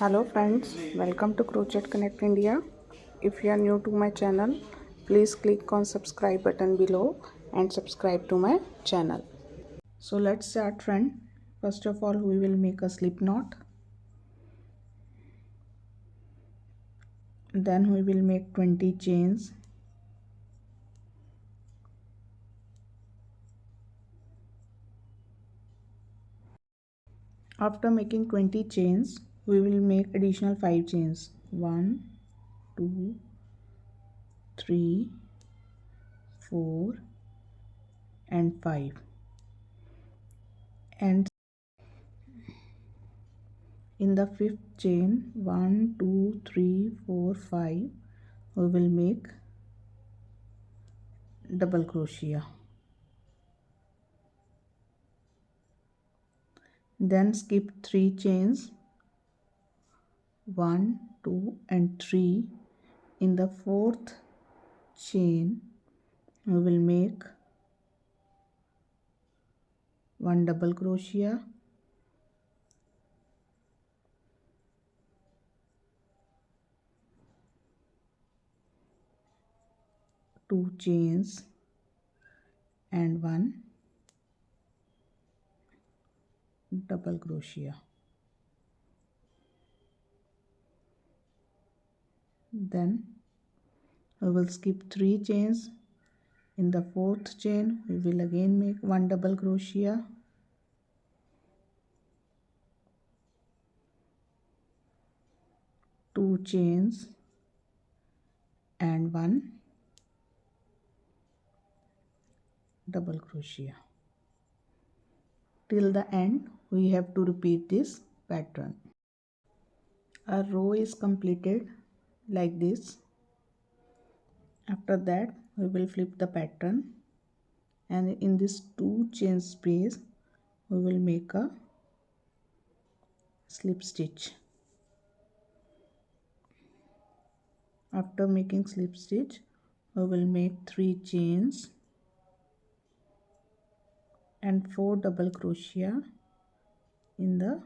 Hello friends, welcome to Crochet Connect India. If you are new to my channel, please click on subscribe button below and subscribe to my channel. So let's start friend. First of all we will make a slip knot. Then we will make 20 chains. After making 20 chains, we will make additional 5 chains. 1, 2, 3, 4 and 5. And in the fifth chain 1 2 3 4 5 we will make double crochet, then skip 3 chains 1 2 and 3. In the fourth chain we will make 1 double crochet, 2 chains and 1 double crochet. Then we will skip 3 chains. In the fourth chain we will again make 1 double crochet, 2 chains and 1 double crochet. Till the end we have to repeat this pattern. A row is completed like this. After that we will flip the pattern, and in this 2 chain space we will make a slip stitch. After making slip stitch we will make 3 chains and 4 double crochet in the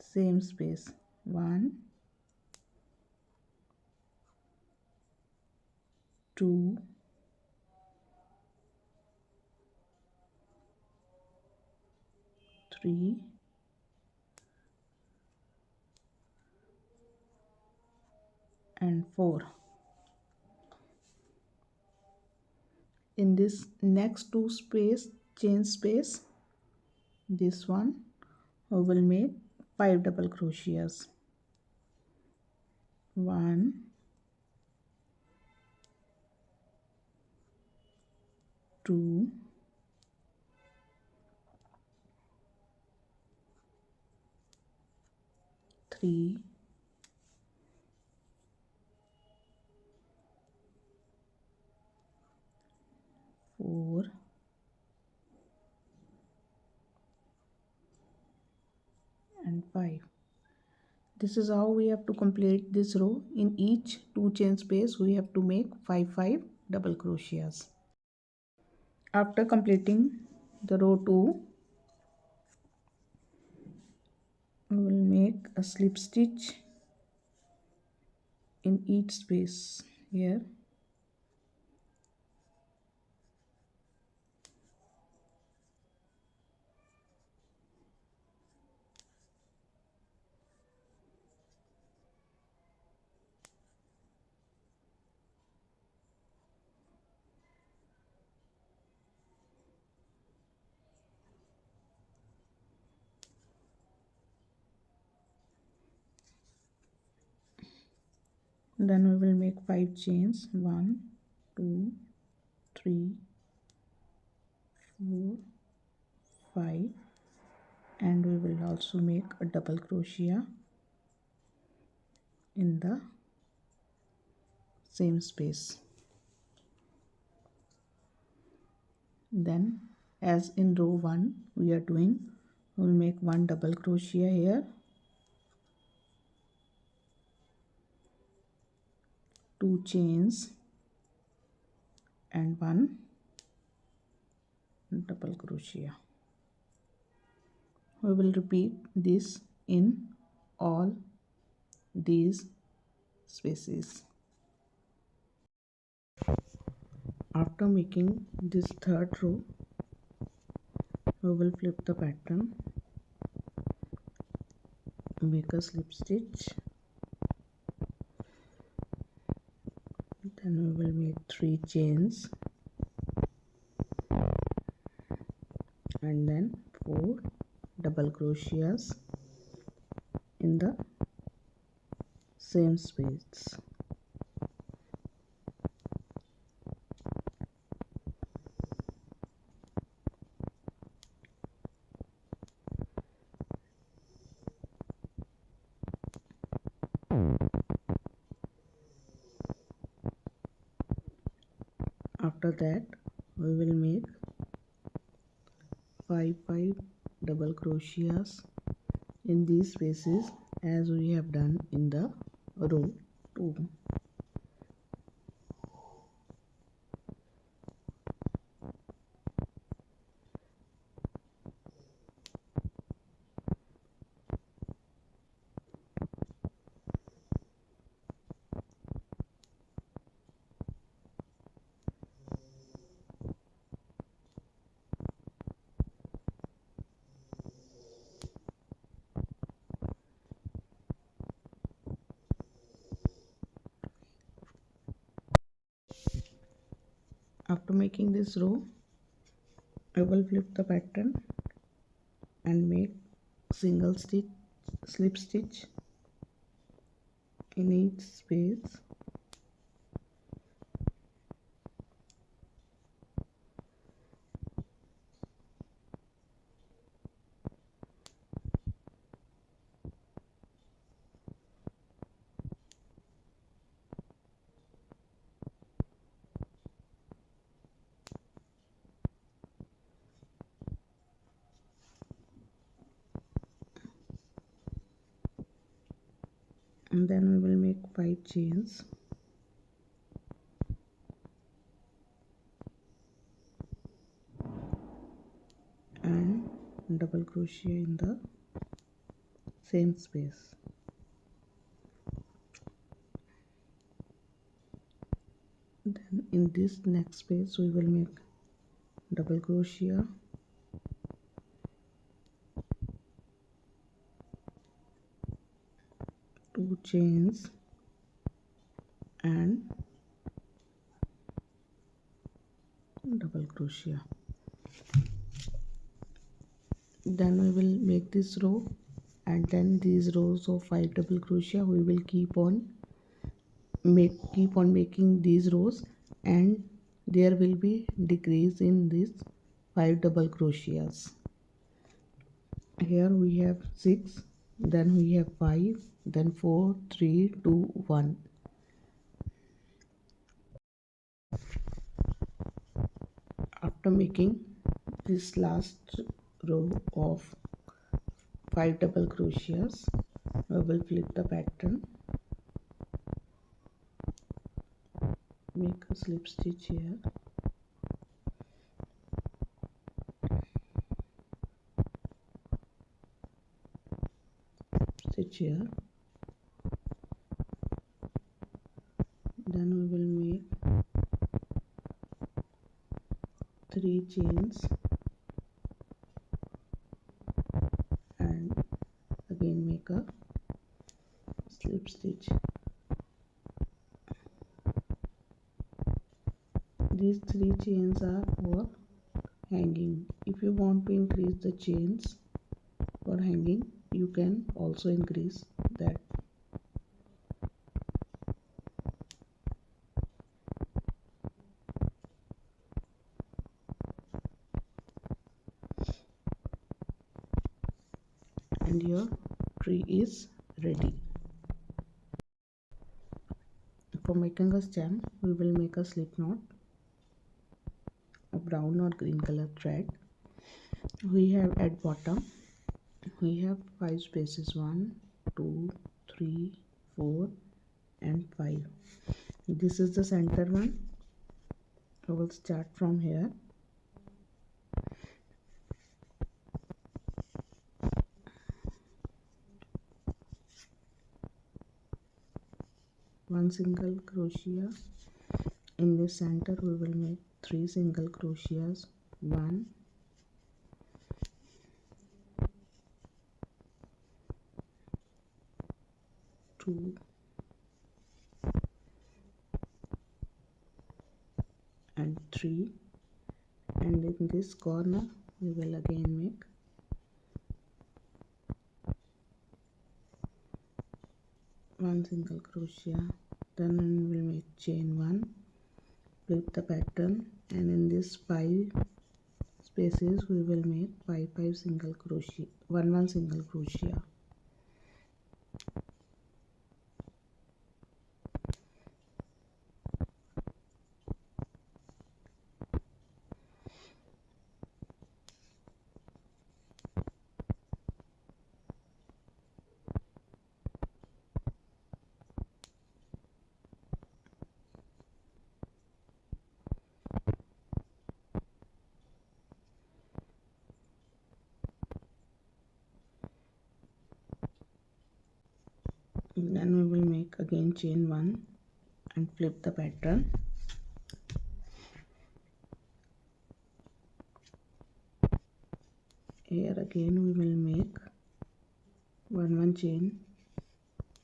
same space. 1 2 3 and 4. In this next 2 chain space, this one we will make 5 double crochets. 1 2 3 4 and 5. This is how we have to complete this row. In each 2 chain space we have to make 5 double crochets. After completing the row 2, we will make a slip stitch in each space here. Then we will make 5 chains. 1 2 3 4 5, and we will also make a double crochet in the same space. Then as in row 1 we are doing, we will make 1 double crochet here, 2 chains and 1 double crochet. We will repeat this in all these spaces. After making this third row, we will flip the pattern, make a slip stitch, then we will make 3 chains and then 4 double crochets in the same space. After that, we will make 5 double crochets in these spaces as we have done in the row 2. After making this row, I will flip the pattern and make single stitch, slip stitch in each space. And then we will make 5 chains and double crochet in the same space. Then in this next space we will make double crochet, 2 chains and double crochet. Then we will make this row, and then these rows of 5 double crochet we will keep on making these rows, and there will be decrease in this 5 double crochets. Here we have 6, then we have 5, then 4, 3, 2, 1. After making this last row of 5 double crochets, we will flip the pattern, make a slip stitch here, stitch here, then we will make 3 chains and again make a slip stitch. These 3 chains are for hanging. If you want to increase the chains for hanging, you can also increase that. And your tree is ready. For making a stem, we will make a slip knot, a brown or green color thread. We have at bottom, we have 5 spaces, 1, 2, 3, 4 and 5. This is the center one. I will start from here. 1 single crochet. In the center we will make 3 single crochets. 1, 2, and 3, and in this corner we will again make 1 single crochet. Then we will make chain 1, flip the pattern, and in this 5 spaces we will make 5 single crochet, 1 single crochet. Then we will make again chain 1 and flip the pattern. Here again we will make 1 chain,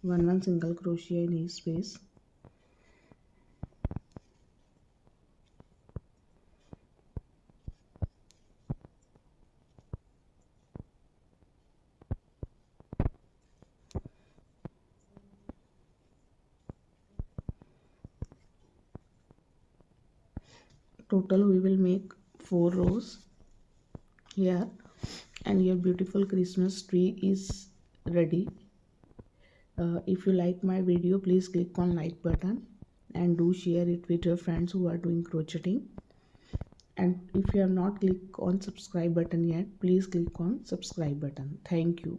1 single crochet in each space. Total we will make 4 rows here, and your beautiful Christmas tree is ready. If you like my video, please click on like button and do share it with your friends who are doing crocheting. And if you have not clicked on subscribe button yet, please click on subscribe button. Thank you.